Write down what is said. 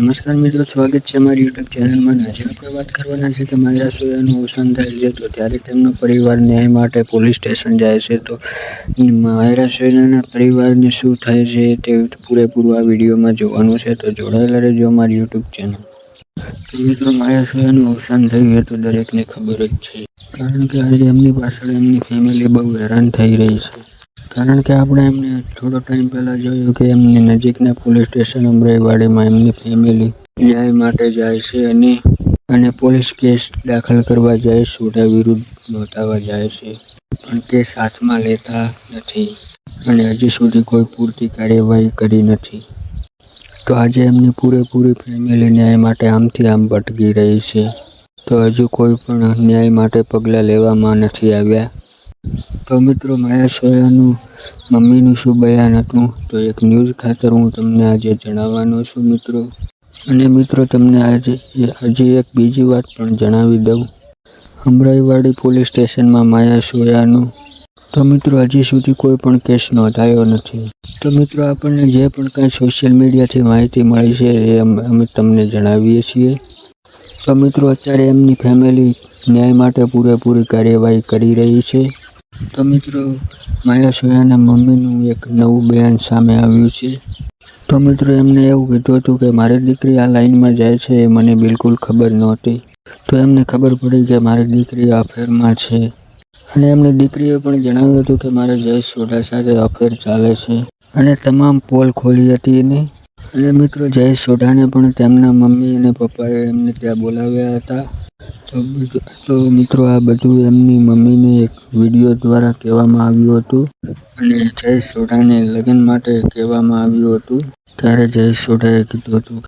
નમસ્કાર મિત્રો, સ્વાગત છે અમારી યુટ્યુબ ચેનલમાં. આજે આપણે વાત કરવાના છે કે માયરા સોયાનું અવસાન થયેલ છે, તો ત્યારે તેમનો પરિવાર ન્યાય માટે પોલીસ સ્ટેશન જાય છે. તો માયરા સોયાના પરિવારને શું થાય છે તે પૂરેપૂરું આ વિડીયોમાં જોવાનું છે, તો જોડાયેલા રહેજો અમારી યુટ્યુબ ચેનલ. તો મિત્રો, માયરા સોયાનું અવસાન થયું એ તો દરેકને ખબર જ છે, કારણ કે આજે એમની પાછળ એમની ફેમિલી બહુ હેરાન થઈ રહી છે. કારણ કે આપણે એમને થોડો ટાઈમ પહેલાં જોયું કે એમની નજીકના પોલીસ સ્ટેશન અમરાઈવાડીમાં એમની ફેમિલી ન્યાય માટે જાય છે અને પોલીસ કેસ દાખલ કરવા જાય, સોઢા વિરુદ્ધ નોંધાવવા જાય છે, પણ કેસ હાથમાં લેતા નથી અને હજી સુધી કોઈ પૂરતી કાર્યવાહી કરી નથી. તો આજે એમની પૂરેપૂરી ફેમિલી ન્યાય માટે આમથી આમ ભટકી રહી છે, તો હજુ કોઈ પણ ન્યાય માટે પગલાં લેવામાં નથી આવ્યા. તો મિત્રો, માયરા સોયાનું મમ્મીનું શું બયાન હતું, તો એક ન્યૂઝ ખાતર હું તમને આજે જણાવવાનો છું મિત્રો. અને મિત્રો, તમને આજે હજી એક બીજી વાત પણ જણાવી દઉં. અમરાઈવાડી પોલીસ સ્ટેશનમાં માયરા સોયાનું તો મિત્રો હજી સુધી કોઈ પણ કેસ નોંધાયો નથી. તો મિત્રો, આપણને જે પણ કાંઈ સોશિયલ મીડિયાથી માહિતી મળી છે એ અમે તમને જણાવીએ છીએ. તો મિત્રો, અત્યારે એમની ફેમિલી ન્યાય માટે પૂરેપૂરી કાર્યવાહી કરી રહી છે. તો મિત્રો, માયરા સોયાના મમ્મીનું એક નવું બયાન સામે આવ્યું છે. તો મિત્રો, એમને એવું કીધું હતું કે મારી દીકરી આ લાઇનમાં જાય છે એ મને બિલકુલ ખબર નહોતી. તો એમને ખબર પડી કે મારી દીકરી અફેરમાં છે, અને એમની દીકરીએ પણ જણાવ્યું હતું કે મારે જયેશ સોઢા સાથે અફેર ચાલે છે, અને તમામ પોલ ખોલી હતી અને મિત્રો, જયેશ સોઢાને પણ તેમના મમ્મી અને પપ્પાએ એમને ત્યાં બોલાવ્યા હતા. તો મિત્રો, આ બધું એમની મમ્મીને એક વિડીયો દ્વારા કહેવામાં આવ્યું હતું, અને જયેશ સોઢાને લગ્ન માટે કહેવામાં આવ્યું હતું. ત્યારે જયેશ સોઢાએ કીધું હતું